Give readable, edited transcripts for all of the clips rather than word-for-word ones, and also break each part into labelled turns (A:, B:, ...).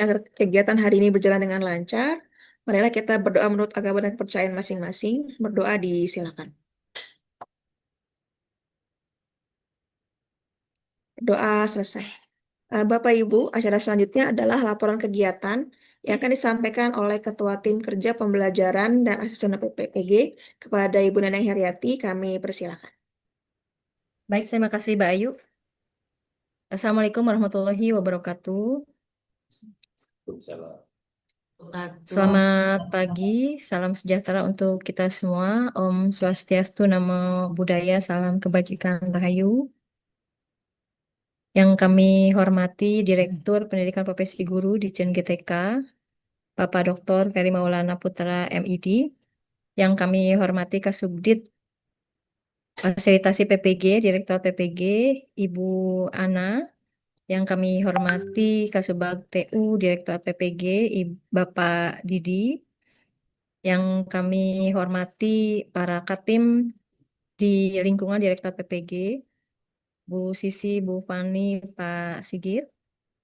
A: Agar kegiatan hari ini berjalan dengan lancar, marilah kita berdoa menurut agama dan kepercayaan masing-masing. Berdoa disilakan. Doa selesai. Bapak Ibu, acara selanjutnya adalah laporan kegiatan yang akan disampaikan oleh Ketua Tim Kerja Pembelajaran dan Asesmen PPG kepada Ibu Neneng Heriati. Kami persilakan.
B: Baik, terima kasih Mbak Ayu. Assalamualaikum warahmatullahi wabarakatuh. Selamat pagi, salam sejahtera untuk kita semua. Om Swastiastu, Namo Buddhaya, salam kebajikan rahayu. Yang kami hormati Direktur Pendidikan Profesi Guru di GTK, Bapak Dr. Ferry Maulana Putra MID. Yang kami hormati Kasubdit Fasilitasi PPG, Direktur PPG, Ibu Ana. Yang kami hormati Kasubag TU, Direktur PPG, Bapak Didi. Yang kami hormati para Katim di lingkungan Direktur PPG, Bu Sisi, Bu Fani, Pak Sigit.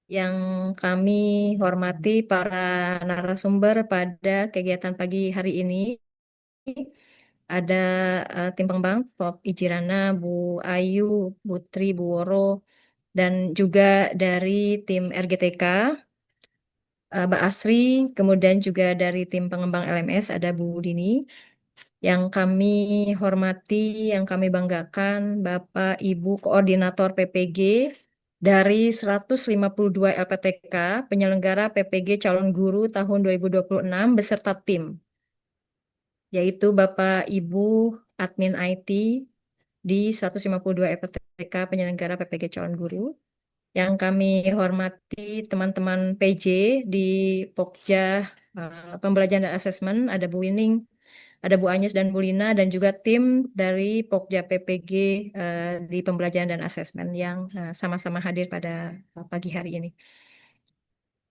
B: Yang kami hormati para narasumber pada kegiatan pagi hari ini. Ada tim pengembang, Pop Ijirana, Bu Ayu, Bu Tri, Bu Woro, dan juga dari tim RGTK, Mbak Asri, kemudian juga dari tim pengembang LMS ada Bu Dini. Yang kami hormati, yang kami banggakan, Bapak Ibu Koordinator PPG dari 152 LPTK, penyelenggara PPG calon guru tahun 2026 beserta tim, yaitu Bapak Ibu Admin IT di 152 LPTK penyelenggara PPG calon guru. Yang kami hormati teman-teman PJ di Pokja Pembelajaran dan Asesmen, ada Bu Wining, ada Bu Anyes dan Bu Lina, dan juga tim dari Pokja PPG di Pembelajaran dan Asesmen yang sama-sama hadir pada pagi hari ini.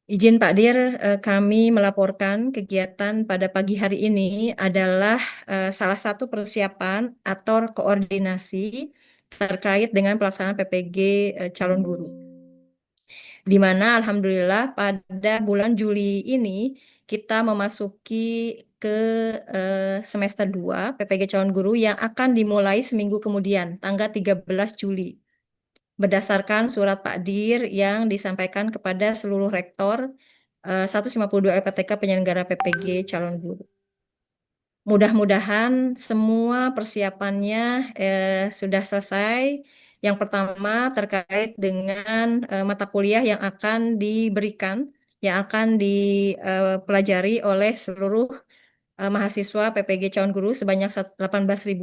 B: Izin Pak Dir, kami melaporkan kegiatan pada pagi hari ini adalah salah satu persiapan atau koordinasi terkait dengan pelaksanaan PPG calon guru. Di mana alhamdulillah pada bulan Juli ini kita memasuki ke semester 2 PPG calon guru yang akan dimulai seminggu kemudian, tanggal 13 Juli. Berdasarkan surat Pak Dir yang disampaikan kepada seluruh rektor 152 LPTK penyelenggara PPG calon guru. Mudah-mudahan semua persiapannya sudah selesai. Yang pertama terkait dengan mata kuliah yang akan diberikan, yang akan dipelajari oleh seluruh mahasiswa PPG calon guru sebanyak 18.000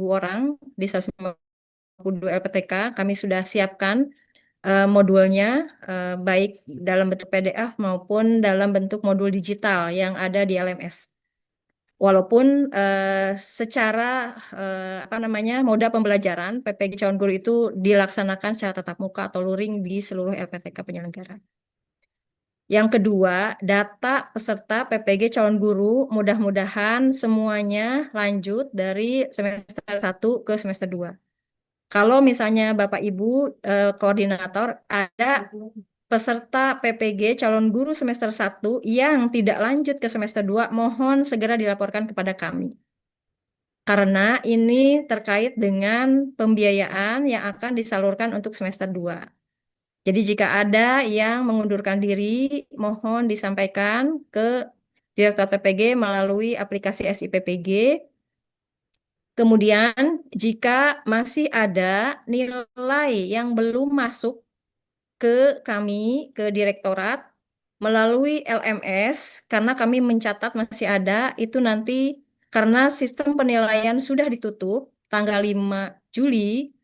B: orang di 152 LPTK. Kami sudah siapkan modulnya, baik dalam bentuk PDF maupun dalam bentuk modul digital yang ada di LMS. Walaupun secara moda pembelajaran PPG calon guru itu dilaksanakan secara tatap muka atau luring di seluruh LPTK penyelenggara. Yang kedua, data peserta PPG calon guru mudah-mudahan semuanya lanjut dari semester 1 ke semester 2. Kalau misalnya Bapak Ibu koordinator ada peserta PPG calon guru semester 1 yang tidak lanjut ke semester 2, mohon segera dilaporkan kepada kami. Karena ini terkait dengan pembiayaan yang akan disalurkan untuk semester 2. Jadi jika ada yang mengundurkan diri, mohon disampaikan ke Direktur PPG melalui aplikasi SIPPG. Kemudian jika masih ada nilai yang belum masuk ke kami, ke direktorat, melalui LMS, karena kami mencatat masih ada, itu nanti karena sistem penilaian sudah ditutup tanggal 5 Juli,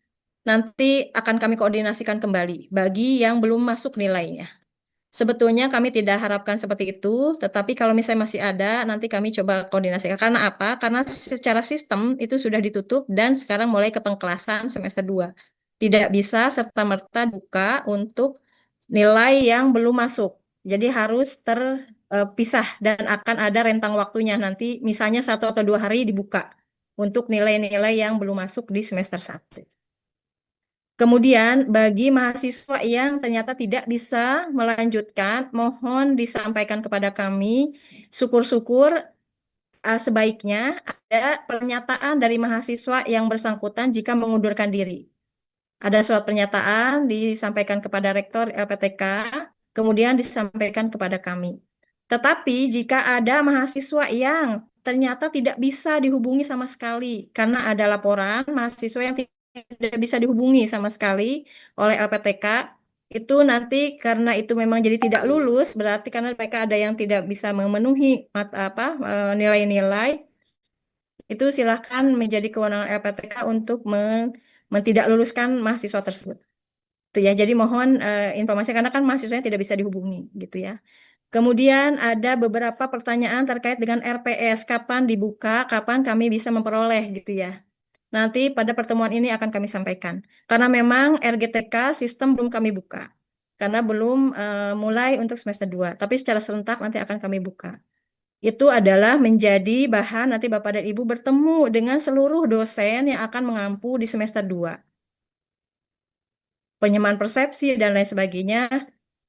B: nanti akan kami koordinasikan kembali bagi yang belum masuk nilainya. Sebetulnya kami tidak harapkan seperti itu, tetapi kalau misalnya masih ada, nanti kami coba koordinasikan. Karena apa? Karena secara sistem itu sudah ditutup dan sekarang mulai ke pengkelasan semester 2. Tidak bisa serta-merta buka untuk nilai yang belum masuk. Jadi harus terpisah dan akan ada rentang waktunya nanti misalnya 1 atau 2 hari dibuka untuk nilai-nilai yang belum masuk di semester 1. Kemudian bagi mahasiswa yang ternyata tidak bisa melanjutkan, mohon disampaikan kepada kami. Syukur-syukur sebaiknya ada pernyataan dari mahasiswa yang bersangkutan jika mengundurkan diri. Ada surat pernyataan disampaikan kepada Rektor LPTK, kemudian disampaikan kepada kami. Tetapi jika ada mahasiswa yang ternyata tidak bisa dihubungi sama sekali, karena ada laporan mahasiswa yang tidak bisa dihubungi sama sekali oleh LPTK, itu nanti karena itu memang jadi tidak lulus, berarti karena mereka ada yang tidak bisa memenuhi nilai-nilai, itu silakan menjadi kewenangan LPTK untuk tidak luluskan mahasiswa tersebut. Itu ya. Jadi mohon informasi karena kan mahasiswanya tidak bisa dihubungi gitu ya. Kemudian ada beberapa pertanyaan terkait dengan RPS, kapan dibuka, kapan kami bisa memperoleh gitu ya. Nanti pada pertemuan ini akan kami sampaikan. Karena memang RGTK sistem belum kami buka. Karena belum mulai untuk semester 2, tapi secara serentak nanti akan kami buka. Itu adalah menjadi bahan nanti Bapak dan Ibu bertemu dengan seluruh dosen yang akan mengampu di semester 2. Penyamaan persepsi dan lain sebagainya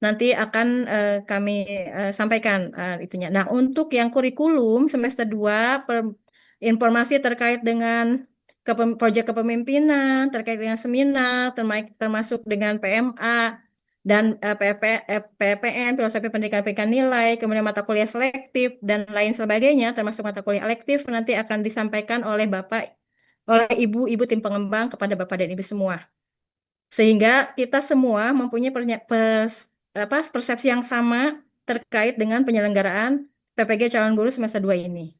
B: nanti akan kami sampaikan itunya. Nah, untuk yang kurikulum semester 2 informasi terkait dengan proyek kepemimpinan, terkait dengan seminar, termasuk dengan PMA dan PPN, filosofi pendidikan nilai, kemudian mata kuliah selektif dan lain sebagainya, termasuk mata kuliah elektif nanti akan disampaikan oleh oleh ibu-ibu tim pengembang kepada Bapak dan Ibu semua. Sehingga kita semua mempunyai persepsi yang sama terkait dengan penyelenggaraan PPG calon guru semester 2 ini.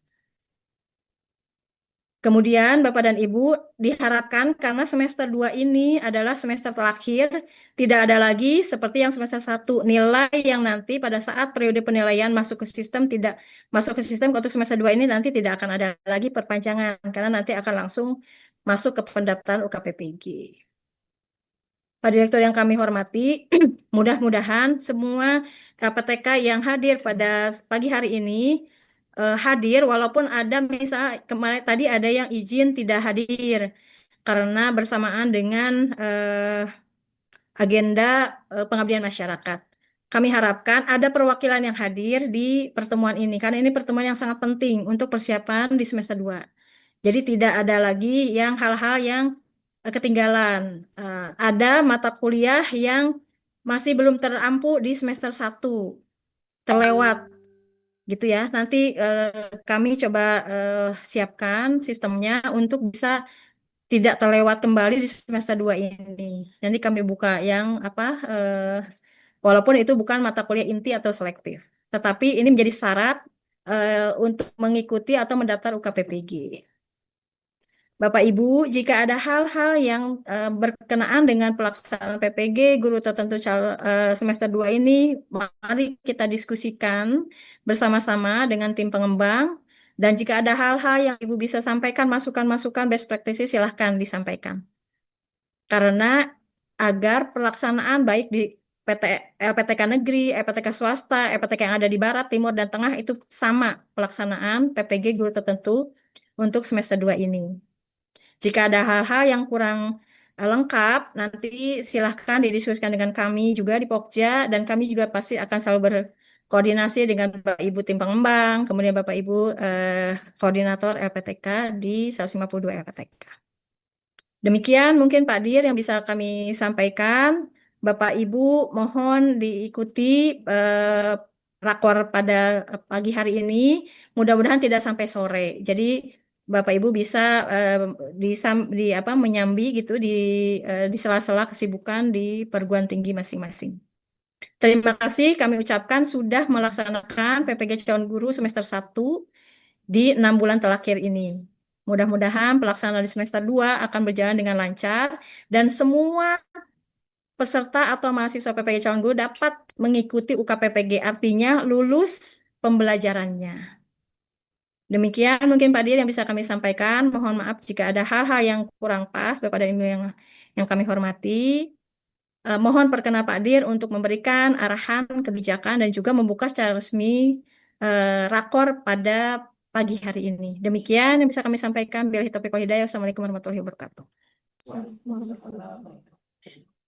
B: Kemudian Bapak dan Ibu diharapkan karena semester 2 ini adalah semester terakhir, tidak ada lagi seperti yang semester 1 nilai yang nanti pada saat periode penilaian masuk ke sistem untuk semester 2 ini nanti tidak akan ada lagi perpanjangan karena nanti akan langsung masuk ke pendaftaran UKPPG. Pak Direktur yang kami hormati, mudah-mudahan semua LPTK yang hadir pada pagi hari ini hadir walaupun ada misal kemarin tadi ada yang izin tidak hadir karena bersamaan dengan agenda pengabdian masyarakat. Kami harapkan ada perwakilan yang hadir di pertemuan ini karena ini pertemuan yang sangat penting untuk persiapan di semester 2. Jadi tidak ada lagi yang hal-hal yang ketinggalan. Ada mata kuliah yang masih belum terampu di semester 1, terlewat gitu ya. Nanti kami coba siapkan sistemnya untuk bisa tidak terlewat kembali di semester 2 ini. Nanti kami buka yang walaupun itu bukan mata kuliah inti atau selektif. Tetapi ini menjadi syarat untuk mengikuti atau mendaftar UKPPG. Bapak Ibu, jika ada hal-hal yang berkenaan dengan pelaksanaan PPG guru tertentu semester 2 ini, mari kita diskusikan bersama-sama dengan tim pengembang. Dan jika ada hal-hal yang Ibu bisa sampaikan, masukan-masukan best practices, silahkan disampaikan. Karena agar pelaksanaan baik di LPTK negeri, LPTK swasta, LPTK yang ada di barat, timur, dan tengah itu sama pelaksanaan PPG guru tertentu untuk semester 2 ini. Jika ada hal-hal yang kurang lengkap, nanti silahkan didiskusikan dengan kami juga di Pokja, dan kami juga pasti akan selalu berkoordinasi dengan Bapak Ibu tim pengembang, kemudian Bapak Ibu koordinator LPTK di 152 LPTK. Demikian mungkin Pak Dir yang bisa kami sampaikan. Bapak Ibu mohon diikuti rakor pada pagi hari ini. Mudah-mudahan tidak sampai sore. Jadi Bapak Ibu bisa menyambi gitu di sela-sela kesibukan di perguruan tinggi masing-masing. Terima kasih kami ucapkan sudah melaksanakan PPG calon guru semester 1 di 6 bulan terakhir ini. Mudah-mudahan pelaksanaan di semester 2 akan berjalan dengan lancar dan semua peserta atau mahasiswa PPG calon guru dapat mengikuti UKPPG, artinya lulus pembelajarannya. Demikian mungkin Pak Dir yang bisa kami sampaikan. Mohon maaf jika ada hal-hal yang kurang pas, Bapak dan Ibu yang kami hormati. Mohon perkenan Pak Dir untuk memberikan arahan kebijakan dan juga membuka secara resmi rakor pada pagi hari ini. Demikian yang bisa kami sampaikan. Billahi taufiq wal hidayah. Wassalamualaikum warahmatullahi wabarakatuh.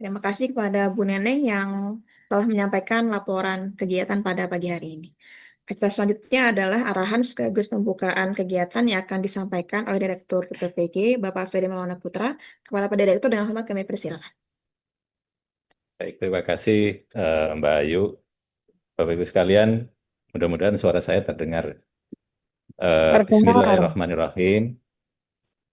A: Terima kasih kepada Bu Neneng yang telah menyampaikan laporan kegiatan pada pagi hari ini. Acara selanjutnya adalah arahan sekaligus pembukaan kegiatan yang akan disampaikan oleh Direktur PPG, Bapak Ferry Maulana Putra. Kepada Pak Direktur, dengan hormat kami persilakan.
C: Baik, terima kasih Mbak Ayu. Bapak Ibu sekalian, mudah-mudahan suara saya terdengar.
D: Terdengar.
C: Bismillahirrahmanirrahim.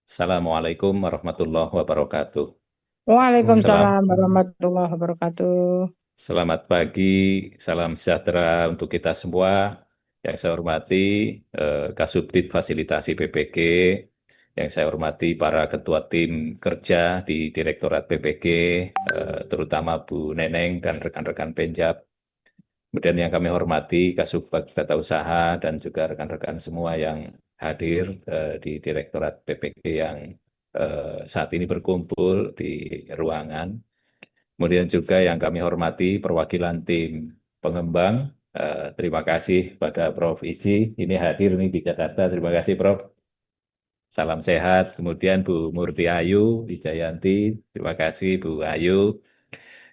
C: Assalamualaikum warahmatullahi wabarakatuh. Selam,
D: Waalaikumsalam warahmatullahi wabarakatuh.
C: selamat pagi, salam sejahtera untuk kita semua. Yang saya hormati Kasubdit Fasilitasi PPG, yang saya hormati para ketua tim kerja di Direktorat PPG, terutama Bu Neneng dan rekan-rekan Penjab. Kemudian yang kami hormati Kasubag Tata Usaha dan juga rekan-rekan semua yang hadir di Direktorat PPG yang saat ini berkumpul di ruangan. Kemudian juga yang kami hormati perwakilan tim pengembang. Terima kasih pada Prof. Iji, ini hadir nih di Jakarta. Terima kasih Prof. Salam sehat. Kemudian Bu Murti Ayu Wijayanti, terima kasih Bu Ayu.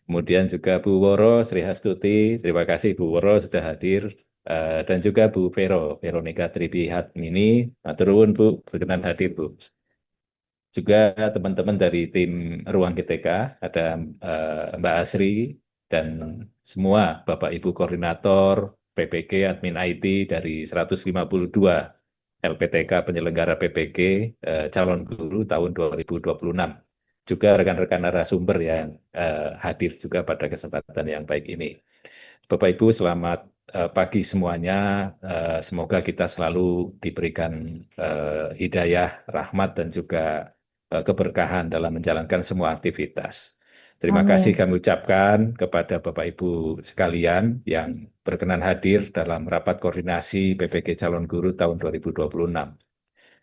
C: Kemudian juga Bu Woro Sri Hastuti, terima kasih Bu Woro sudah hadir. Dan juga Bu Veronika Tribihatmini, matur nuwun Bu, berkenan hadir Bu. Juga teman-teman dari tim Ruang GTK, ada Mbak Asri, dan semua Bapak Ibu Koordinator, PPG, Admin IT dari 152 LPTK penyelenggara PPG calon guru tahun 2026. Juga rekan-rekan narasumber yang hadir juga pada kesempatan yang baik ini. Bapak Ibu, selamat pagi semuanya. Semoga kita selalu diberikan hidayah, rahmat, dan juga keberkahan dalam menjalankan semua aktivitas. Terima kasih
D: Amin.
C: kami ucapkan kepada Bapak Ibu sekalian yang berkenan hadir dalam rapat koordinasi PPG Calon Guru tahun 2026.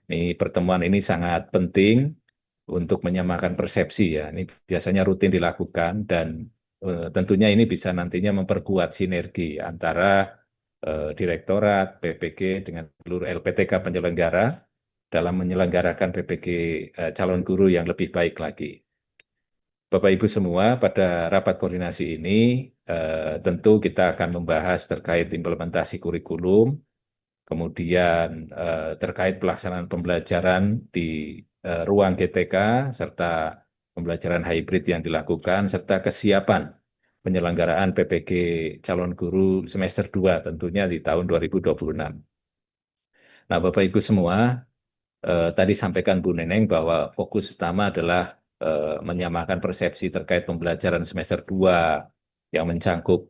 C: Ini pertemuan ini sangat penting untuk menyamakan persepsi ya. Ini biasanya rutin dilakukan dan tentunya ini bisa nantinya memperkuat sinergi antara Direktorat PPG dengan seluruh LPTK penyelenggara dalam menyelenggarakan PPG calon guru yang lebih baik lagi. Bapak Ibu semua, pada rapat koordinasi ini tentu kita akan membahas terkait implementasi kurikulum, kemudian terkait pelaksanaan pembelajaran di ruang GTK, serta pembelajaran hybrid yang dilakukan, serta kesiapan penyelenggaraan PPG calon guru semester 2 tentunya di tahun 2026. Nah, Bapak Ibu semua, tadi sampaikan Bu Neneng bahwa fokus utama adalah menyamakan persepsi terkait pembelajaran semester 2 yang mencangkup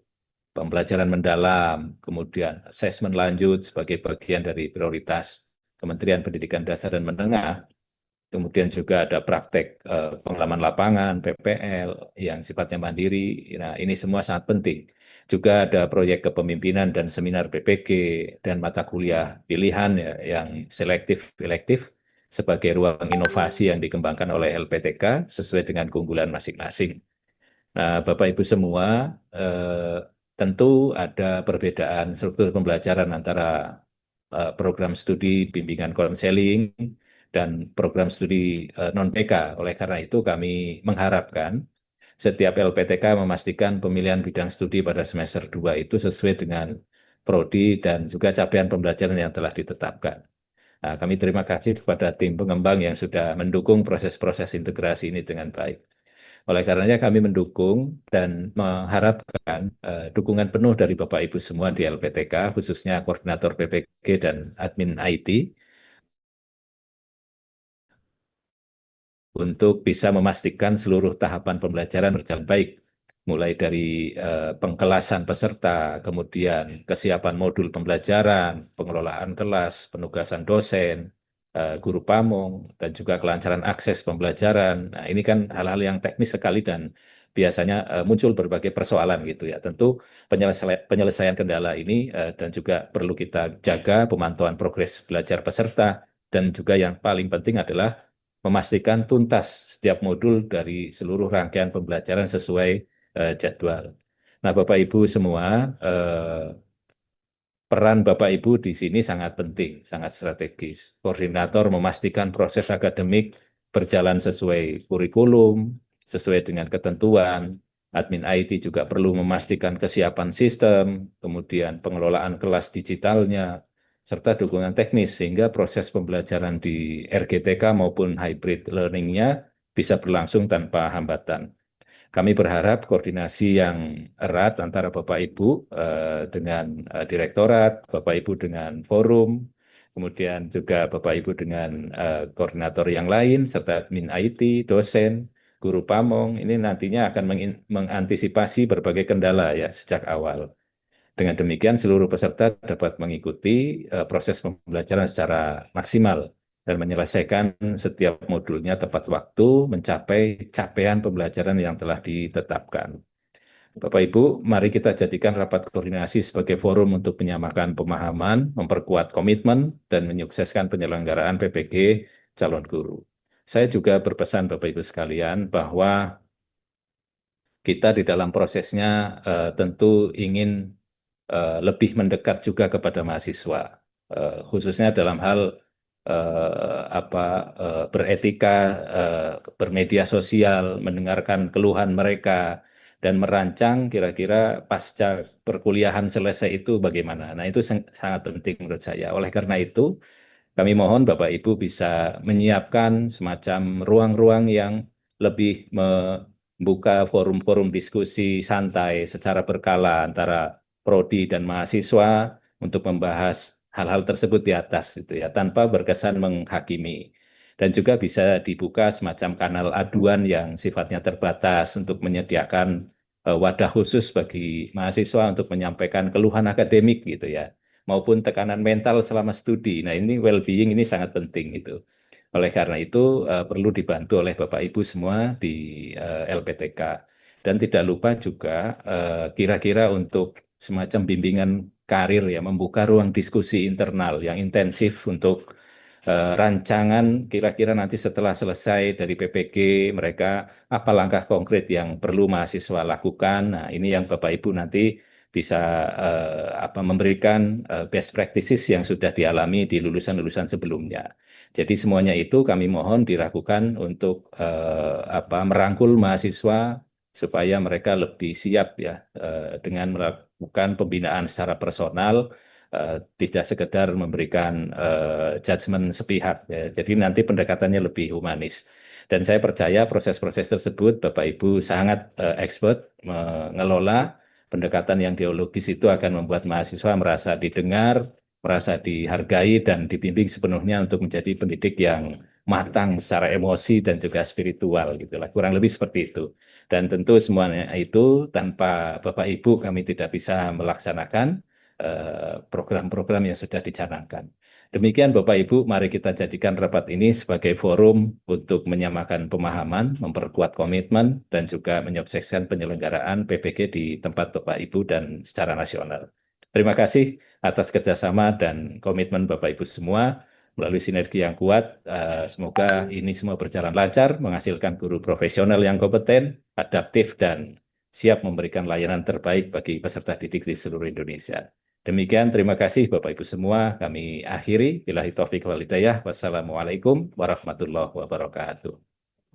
C: pembelajaran mendalam, kemudian asesmen lanjut sebagai bagian dari prioritas Kementerian Pendidikan Dasar dan Menengah, kemudian juga ada praktek pengalaman lapangan, PPL, yang sifatnya mandiri. Nah, ini semua sangat penting. Juga ada proyek kepemimpinan dan seminar PPG dan mata kuliah pilihan ya, yang selektif-elektif sebagai ruang inovasi yang dikembangkan oleh LPTK sesuai dengan keunggulan masing-masing. Nah, Bapak Ibu semua, tentu ada perbedaan struktur pembelajaran antara program studi bimbingan konseling dan program studi non-PK. Oleh karena itu, kami mengharapkan setiap LPTK memastikan pemilihan bidang studi pada semester 2 itu sesuai dengan prodi dan juga capaian pembelajaran yang telah ditetapkan. Nah, kami terima kasih kepada tim pengembang yang sudah mendukung proses-proses integrasi ini dengan baik. Oleh karenanya kami mendukung dan mengharapkan dukungan penuh dari Bapak Ibu semua di LPTK, khususnya Koordinator PPG dan Admin IT, untuk bisa memastikan seluruh tahapan pembelajaran berjalan baik, mulai dari pengkelasan peserta, kemudian kesiapan modul pembelajaran, pengelolaan kelas, penugasan dosen, guru pamong, dan juga kelancaran akses pembelajaran. Nah, ini kan hal-hal yang teknis sekali dan biasanya muncul berbagai persoalan gitu ya. Tentu penyelesaian kendala ini dan juga perlu kita jaga pemantauan progres belajar peserta, dan juga yang paling penting adalah memastikan tuntas setiap modul dari seluruh rangkaian pembelajaran sesuai jadwal. Nah, Bapak Ibu semua, peran Bapak Ibu di sini sangat penting, sangat strategis. Koordinator memastikan proses akademik berjalan sesuai kurikulum, sesuai dengan ketentuan. Admin IT juga perlu memastikan kesiapan sistem, kemudian pengelolaan kelas digitalnya, serta dukungan teknis sehingga proses pembelajaran di RGTK maupun hybrid learning-nya bisa berlangsung tanpa hambatan. Kami berharap koordinasi yang erat antara Bapak Ibu dengan Direktorat, Bapak Ibu dengan forum, kemudian juga Bapak Ibu dengan koordinator yang lain, serta admin IT, dosen, guru pamong, ini nantinya akan mengantisipasi berbagai kendala ya sejak awal. Dengan demikian seluruh peserta dapat mengikuti proses pembelajaran secara maksimal dan menyelesaikan setiap modulnya tepat waktu mencapai capaian pembelajaran yang telah ditetapkan. Bapak Ibu, mari kita jadikan rapat koordinasi sebagai forum untuk menyamakan pemahaman, memperkuat komitmen, dan menyukseskan penyelenggaraan PPG calon guru. Saya juga berpesan Bapak Ibu sekalian bahwa kita di dalam prosesnya tentu ingin lebih mendekat juga kepada mahasiswa, khususnya dalam hal beretika, bermedia sosial, mendengarkan keluhan mereka, dan merancang kira-kira pasca perkuliahan selesai itu bagaimana. Nah, itu sangat penting menurut saya. Oleh karena itu, kami mohon Bapak Ibu bisa menyiapkan semacam ruang-ruang yang lebih membuka forum-forum diskusi santai secara berkala antara prodi dan mahasiswa untuk membahas hal-hal tersebut di atas itu ya, tanpa berkesan menghakimi. Dan juga bisa dibuka semacam kanal aduan yang sifatnya terbatas untuk menyediakan wadah khusus bagi mahasiswa untuk menyampaikan keluhan akademik gitu ya, maupun tekanan mental selama studi. Nah, ini well-being ini sangat penting itu. Oleh karena itu perlu dibantu oleh Bapak Ibu semua di LPTK. Dan tidak lupa juga kira-kira untuk semacam bimbingan karir ya, membuka ruang diskusi internal yang intensif untuk rancangan kira-kira nanti setelah selesai dari PPG mereka apa langkah konkret yang perlu mahasiswa lakukan. Nah, ini yang Bapak Ibu nanti bisa memberikan best practices yang sudah dialami di lulusan-lulusan sebelumnya. Jadi semuanya itu kami mohon dilakukan untuk merangkul mahasiswa supaya mereka lebih siap ya dengan melakukan pembinaan secara personal, tidak sekedar memberikan judgement sepihak ya. Jadi nanti pendekatannya lebih humanis. Dan saya percaya proses-proses tersebut Bapak Ibu sangat expert mengelola. Pendekatan yang dialogis itu akan membuat mahasiswa merasa didengar, merasa dihargai, dan dibimbing sepenuhnya untuk menjadi pendidik yang matang secara emosi dan juga spiritual gitulah. Kurang lebih seperti itu. Dan tentu semuanya itu tanpa Bapak Ibu kami tidak bisa melaksanakan program-program yang sudah dicanangkan. Demikian Bapak Ibu, mari kita jadikan rapat ini sebagai forum untuk menyamakan pemahaman, memperkuat komitmen, dan juga menyukseskan penyelenggaraan PPG di tempat Bapak Ibu dan secara nasional. Terima kasih atas kerjasama dan komitmen Bapak Ibu semua. Melalui sinergi yang kuat, semoga ini semua berjalan lancar, menghasilkan guru profesional yang kompeten, adaptif, dan siap memberikan layanan terbaik bagi peserta didik di seluruh Indonesia. Demikian, terima kasih Bapak Ibu semua. Kami akhiri. Billahi taufiq wal hidayah. Wassalamualaikum warahmatullahi wabarakatuh.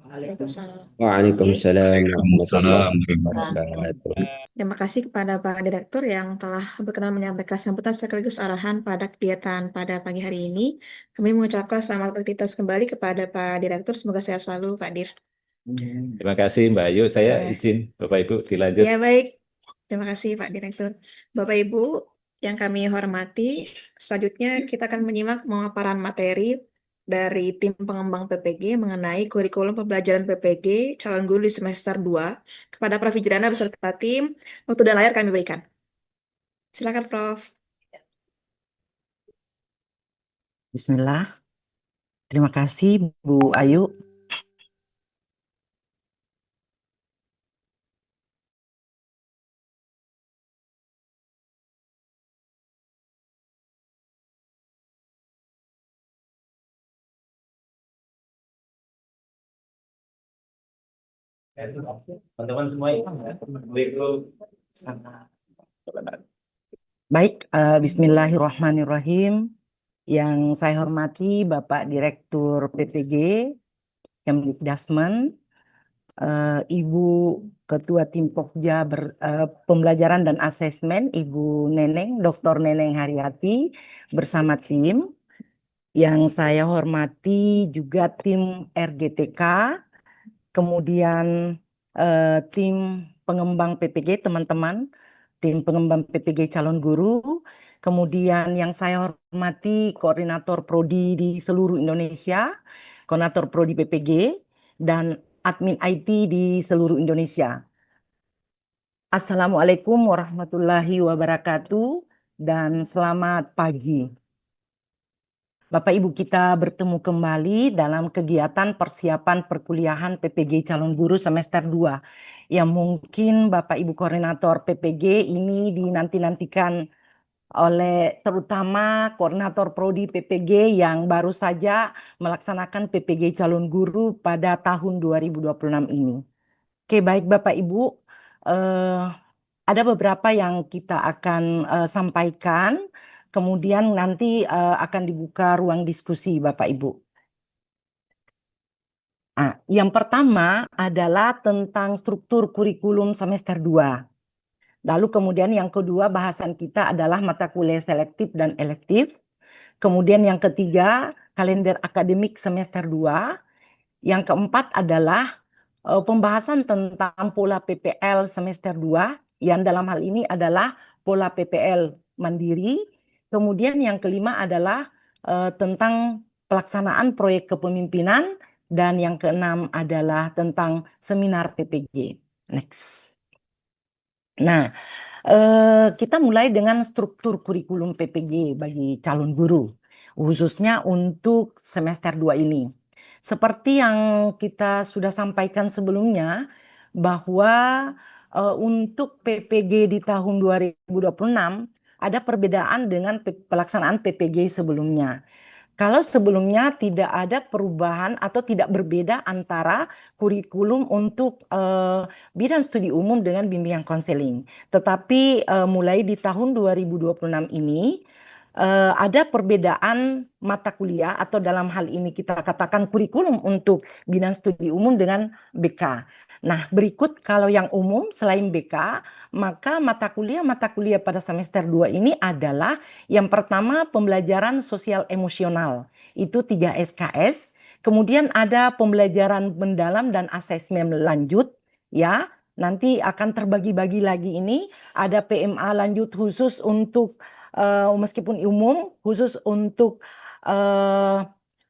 A: Waalaikumsalam.
D: Waalaikumsalam warahmatullahi
A: Waalaikumsalam.
D: wabarakatuh.
A: Terima kasih kepada Pak Direktur yang telah berkenan menyampaikan sambutan sekaligus arahan pada kegiatan pada pagi hari ini. Kami mengucapkan selamat beraktivitas kembali kepada Pak Direktur. Semoga sehat selalu, Pak Dir.
C: Terima kasih Mbak Ayu. Saya izin Bapak Ibu dilanjut.
A: Ya, baik. Terima kasih Pak Direktur. Bapak Ibu yang kami hormati, selanjutnya kita akan menyimak pemaparan materi dari tim pengembang PPG mengenai kurikulum pembelajaran PPG calon guru di semester 2 kepada Prof. Hijrana beserta tim. Waktu dan layar kami berikan. Silakan Prof.
E: Bismillah. Terima kasih Bu Ayu.
C: Teman-teman semua
E: Baik, Bismillahirrahmanirrahim. Yang saya hormati Bapak Direktur PPG, Kemdikdasmen, Ibu Ketua Tim Pokja Pembelajaran dan Asesmen, Ibu Neneng, Dr. Neneng Haryati bersama tim. Yang saya hormati juga tim RGTK, kemudian tim pengembang PPG, teman-teman, tim pengembang PPG calon guru, kemudian yang saya hormati koordinator prodi di seluruh Indonesia, koordinator prodi PPG, dan admin IT di seluruh Indonesia. Assalamualaikum warahmatullahi wabarakatuh dan selamat pagi. Bapak Ibu, kita bertemu kembali dalam kegiatan persiapan perkuliahan PPG calon guru semester 2 yang mungkin Bapak Ibu koordinator PPG ini dinanti-nantikan oleh terutama koordinator prodi PPG yang baru saja melaksanakan PPG calon guru pada tahun 2026 ini. Oke, baik Bapak Ibu, ada beberapa yang kita akan sampaikan. Kemudian nanti akan dibuka ruang diskusi Bapak Ibu. Nah, yang pertama adalah tentang struktur kurikulum semester 2. Lalu kemudian yang kedua bahasan kita adalah mata kuliah selektif dan elektif. Kemudian yang ketiga kalender akademik semester 2. Yang keempat adalah pembahasan tentang pola PPL semester 2 yang dalam hal ini adalah pola PPL mandiri. Kemudian yang kelima adalah tentang pelaksanaan proyek kepemimpinan dan yang keenam adalah tentang seminar PPG. Next. Nah, kita mulai dengan struktur kurikulum PPG bagi calon guru, khususnya untuk semester 2 ini. Seperti yang kita sudah sampaikan sebelumnya, bahwa untuk PPG di tahun 2026 ada perbedaan dengan pelaksanaan PPG sebelumnya. Kalau sebelumnya tidak ada perubahan atau tidak berbeda antara kurikulum untuk bidang studi umum dengan bimbingan konseling. Tetapi mulai di tahun 2026 ini ada perbedaan mata kuliah atau dalam hal ini kita katakan kurikulum untuk bidang studi umum dengan BK. Nah, berikut kalau yang umum selain BK, maka mata kuliah pada semester 2 ini adalah yang pertama pembelajaran sosial emosional, itu 3 SKS. Kemudian ada pembelajaran mendalam dan asesmen lanjut, ya. Nanti akan terbagi-bagi lagi ini, ada PMA lanjut khusus untuk meskipun umum, khusus untuk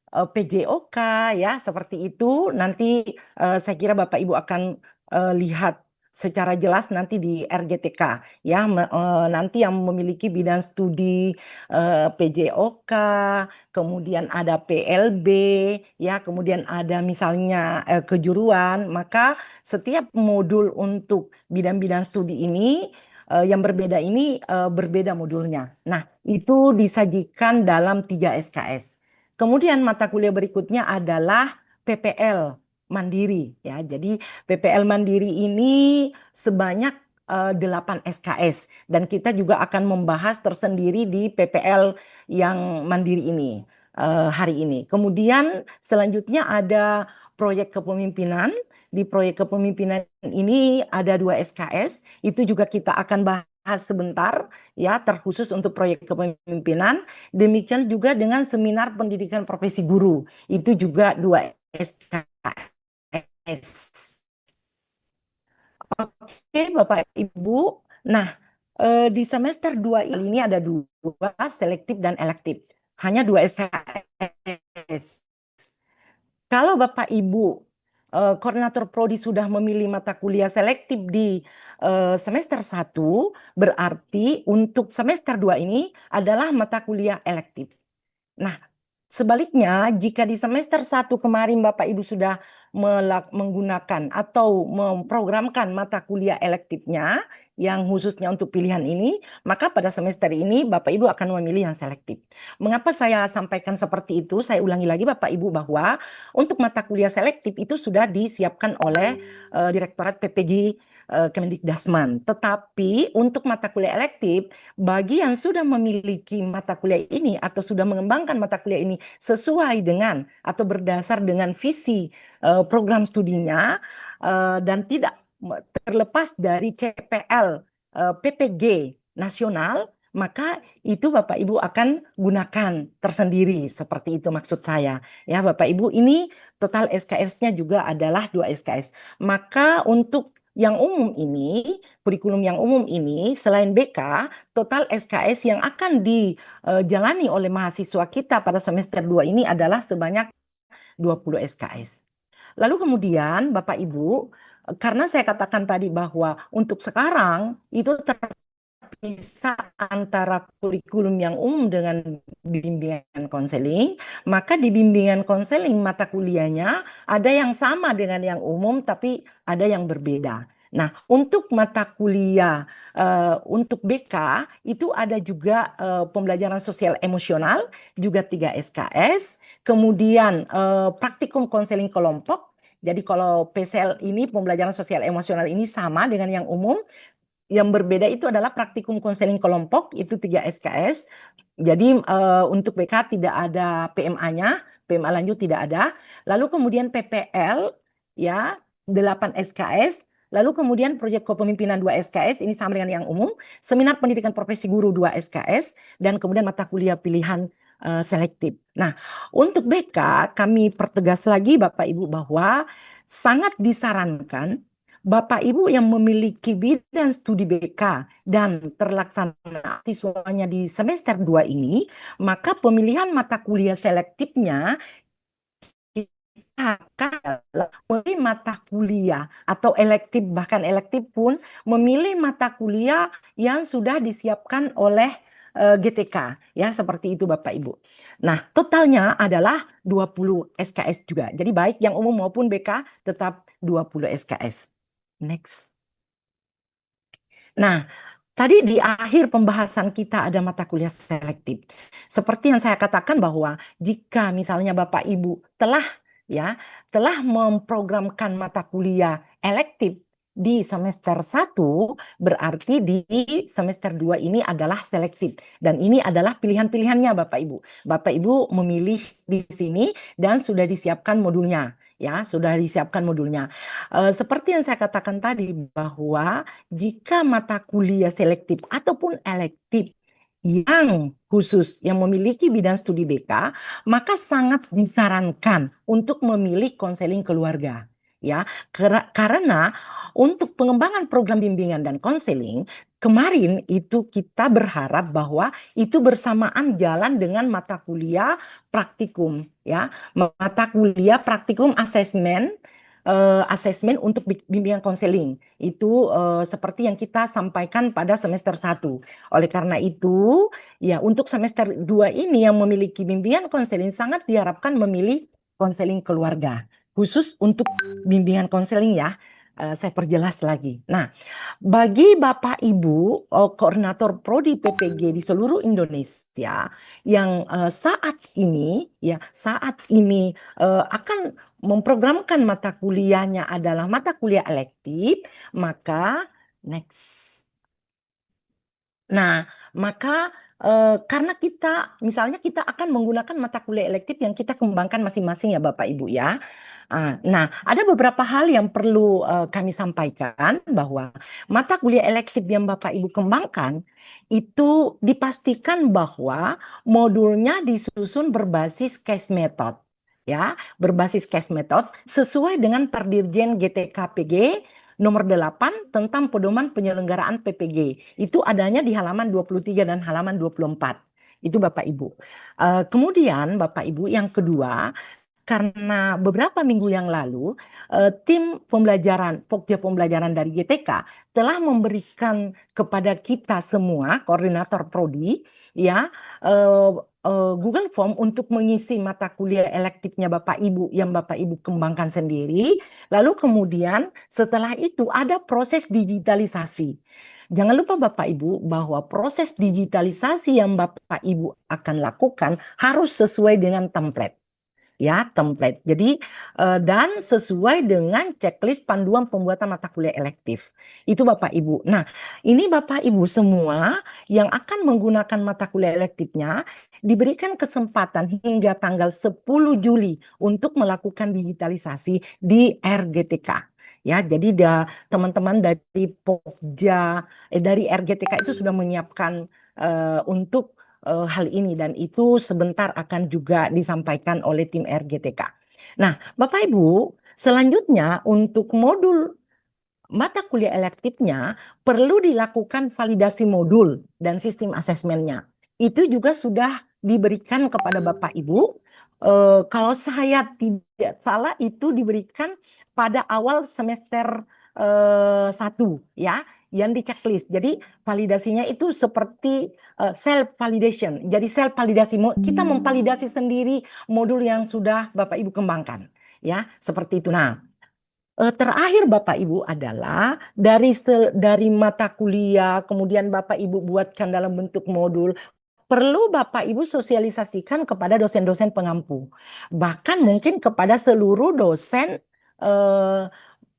E: PJOK ya, seperti itu. Nanti saya kira Bapak Ibu akan lihat secara jelas nanti di RGTK ya, nanti yang memiliki bidang studi PJOK, kemudian ada PLB ya, kemudian ada misalnya kejuruan, maka setiap modul untuk bidang-bidang studi ini yang berbeda ini berbeda modulnya. Nah, itu disajikan dalam 3 SKS. Kemudian mata kuliah berikutnya adalah PPL mandiri ya. Jadi PPL mandiri ini sebanyak 8 SKS dan kita juga akan membahas tersendiri di PPL yang mandiri ini hari ini. Kemudian selanjutnya ada proyek kepemimpinan. Di proyek kepemimpinan ini ada 2 SKS, itu juga kita akan bahas sebentar ya, terkhusus untuk proyek kepemimpinan. Demikian juga dengan seminar pendidikan profesi guru, itu juga 2 SKS. Oke Bapak Ibu, nah di semester 2 ini ada 2 selektif dan elektif, hanya 2 SKS. Kalau Bapak Ibu koordinator prodi sudah memilih mata kuliah selektif di semester 1, berarti untuk semester 2 ini adalah mata kuliah elektif. Nah, sebaliknya jika di semester 1 kemarin Bapak Ibu sudah menggunakan atau memprogramkan mata kuliah elektifnya yang khususnya untuk pilihan ini, maka pada semester ini Bapak Ibu akan memilih yang selektif. Mengapa saya sampaikan seperti itu? Saya ulangi lagi Bapak Ibu bahwa untuk mata kuliah selektif itu sudah disiapkan oleh Direktorat PPG Kemendikdasman. Tetapi untuk mata kuliah elektif, bagi yang sudah memiliki mata kuliah ini atau sudah mengembangkan mata kuliah ini sesuai dengan atau berdasar dengan visi program studinya, dan tidak terlepas dari CPL PPG nasional, maka itu Bapak Ibu akan gunakan tersendiri, seperti itu maksud saya. Ya Bapak Ibu, ini total SKS-nya juga adalah 2 SKS. Maka untuk yang umum ini, kurikulum yang umum ini, selain BK, total SKS yang akan dijalani oleh mahasiswa kita pada semester 2 ini adalah sebanyak 20 SKS. Lalu kemudian Bapak Ibu, karena saya katakan tadi bahwa untuk sekarang itu terpisah antara kurikulum yang umum dengan bimbingan konseling, maka di bimbingan konseling mata kuliahnya ada yang sama dengan yang umum tapi ada yang berbeda. Nah, untuk mata kuliah untuk BK itu ada juga pembelajaran sosial emosional, juga 3 SKS, kemudian praktikum konseling kelompok. Jadi kalau PSL ini, pembelajaran sosial emosional ini sama dengan yang umum. Yang berbeda itu adalah praktikum konseling kelompok, itu 3 SKS. Jadi untuk BK tidak ada PMA-nya, PMA lanjut tidak ada. Lalu kemudian PPL ya 8 SKS. Lalu kemudian proyek kepemimpinan 2 SKS, ini sama dengan yang umum. Seminar pendidikan profesi guru 2 SKS. Dan kemudian mata kuliah pilihan selektif. Nah, untuk BK kami pertegas lagi Bapak Ibu bahwa sangat disarankan Bapak Ibu yang memiliki bidang studi BK dan terlaksana siswanya di semester 2 ini, maka pemilihan mata kuliah selektifnya kita akan memilih mata kuliah atau elektif, bahkan elektif pun memilih mata kuliah yang sudah disiapkan oleh GTK ya, seperti itu Bapak Ibu. Nah, totalnya adalah 20 SKS juga. Jadi baik yang umum maupun BK tetap 20 SKS. Next. Nah, tadi di akhir pembahasan kita ada mata kuliah selektif. Seperti yang saya katakan bahwa jika misalnya Bapak Ibu telah memprogramkan mata kuliah elektif di semester 1, berarti di semester 2 ini adalah selektif. Dan ini adalah pilihan-pilihannya Bapak Ibu. Bapak Ibu memilih di sini dan sudah disiapkan modulnya. Ya, sudah disiapkan modulnya. Seperti yang saya katakan tadi bahwa jika mata kuliah selektif ataupun elektif yang khusus yang memiliki bidang studi BK, maka sangat disarankan untuk memilih konseling keluarga. Ya, karena untuk pengembangan program bimbingan dan konseling kemarin itu kita berharap bahwa itu bersamaan jalan dengan mata kuliah praktikum, ya, mata kuliah praktikum asesmen untuk bimbingan konseling. Itu seperti yang kita sampaikan pada semester 1. Oleh karena itu, ya untuk semester 2 ini yang memiliki bimbingan konseling sangat diharapkan memilih konseling keluarga. Khusus untuk bimbingan konseling ya, saya perjelas lagi. Nah, bagi Bapak Ibu koordinator prodi PPG di seluruh Indonesia yang saat ini akan memprogramkan mata kuliahnya adalah mata kuliah elektif, maka next. Nah, maka karena misalnya kita akan menggunakan mata kuliah elektif yang kita kembangkan masing-masing ya Bapak Ibu ya. Nah, ada beberapa hal yang perlu kami sampaikan bahwa mata kuliah elektif yang Bapak Ibu kembangkan itu dipastikan bahwa modulnya disusun berbasis case method. Ya, berbasis case method sesuai dengan Perdirjen GTKPG nomor 8 tentang pedoman penyelenggaraan PPG. Itu adanya di halaman 23 dan halaman 24. Itu Bapak Ibu. Kemudian Bapak Ibu yang kedua, karena beberapa minggu yang lalu tim Pokja Pembelajaran dari GTK telah memberikan kepada kita semua koordinator prodi ya Google Form untuk mengisi mata kuliah elektifnya Bapak Ibu yang Bapak Ibu kembangkan sendiri. Lalu kemudian setelah itu ada proses digitalisasi. Jangan lupa Bapak Ibu bahwa proses digitalisasi yang Bapak Ibu akan lakukan harus sesuai dengan template. Ya, template. Jadi dan sesuai dengan checklist panduan pembuatan mata kuliah elektif. Itu Bapak Ibu. Nah, ini Bapak Ibu semua yang akan menggunakan mata kuliah elektifnya diberikan kesempatan hingga tanggal 10 Juli untuk melakukan digitalisasi di RGTK. Ya, jadi teman-teman dari Pokja, dari RGTK itu sudah menyiapkan untuk hal ini, dan itu sebentar akan juga disampaikan oleh tim RGTK. Nah, Bapak Ibu, selanjutnya untuk modul mata kuliah elektifnya perlu dilakukan validasi modul dan sistem asesmennya. Itu juga sudah diberikan kepada Bapak Ibu. Kalau saya tidak salah itu diberikan pada awal semester 1 ya, yang di checklist. Jadi validasinya itu seperti self validation. Jadi self validasi, kita memvalidasi sendiri modul yang sudah Bapak Ibu kembangkan ya, seperti itu. Nah, terakhir Bapak Ibu adalah dari mata kuliah, kemudian Bapak Ibu buatkan dalam bentuk modul, perlu Bapak Ibu sosialisasikan kepada dosen-dosen pengampu. Bahkan mungkin kepada seluruh dosen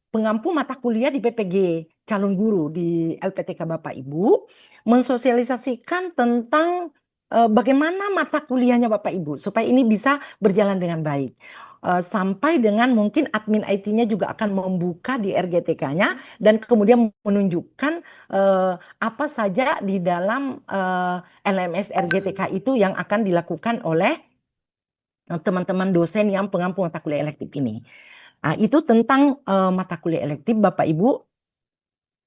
E: pengampu mata kuliah di PPG calon guru di LPTK Bapak Ibu, mensosialisasikan tentang bagaimana mata kuliahnya Bapak Ibu, supaya ini bisa berjalan dengan baik. Sampai dengan mungkin admin IT-nya juga akan membuka di RGTK-nya dan kemudian menunjukkan apa saja di dalam LMS RGTK itu yang akan dilakukan oleh teman-teman dosen yang pengampu mata kuliah elektif ini. Nah, itu tentang mata kuliah elektif Bapak Ibu.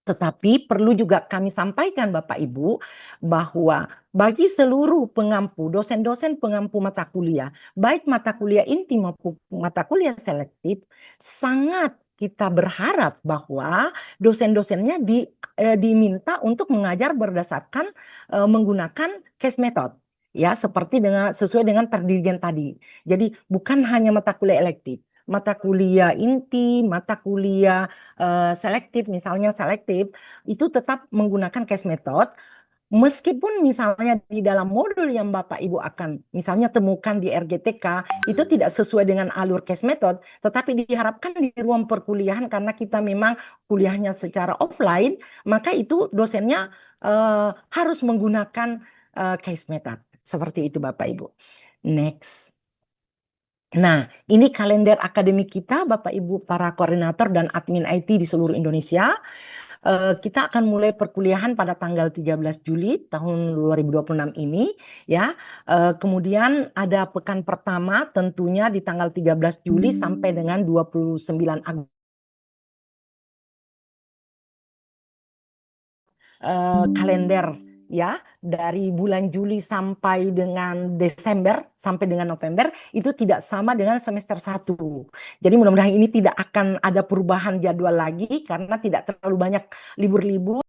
E: Tetapi perlu juga kami sampaikan Bapak Ibu bahwa bagi seluruh pengampu, dosen-dosen pengampu mata kuliah, baik mata kuliah inti maupun mata kuliah selektif, sangat kita berharap bahwa dosen-dosennya diminta untuk mengajar berdasarkan menggunakan case method. Ya, seperti sesuai dengan Perdirijen tadi. Jadi bukan hanya mata kuliah elektif, mata kuliah inti, mata kuliah selektif, misalnya selektif, itu tetap menggunakan case method. Meskipun misalnya di dalam modul yang Bapak Ibu akan misalnya temukan di RGTK, itu tidak sesuai dengan alur case method, tetapi diharapkan di ruang perkuliahan karena kita memang kuliahnya secara offline, maka itu dosennya harus menggunakan case method. Seperti itu Bapak Ibu. Next. Nah, ini kalender akademik kita, Bapak Ibu para koordinator dan admin IT di seluruh Indonesia. Kita akan mulai perkuliahan pada tanggal 13 Juli tahun 2026 ini ya. Kemudian ada pekan pertama tentunya di tanggal 13 Juli sampai dengan 29 Agustus. Kalender ya, dari bulan Juli sampai dengan Desember sampai dengan November itu tidak sama dengan semester 1. Jadi mudah-mudahan ini tidak akan ada perubahan jadwal lagi karena tidak terlalu banyak libur-libur.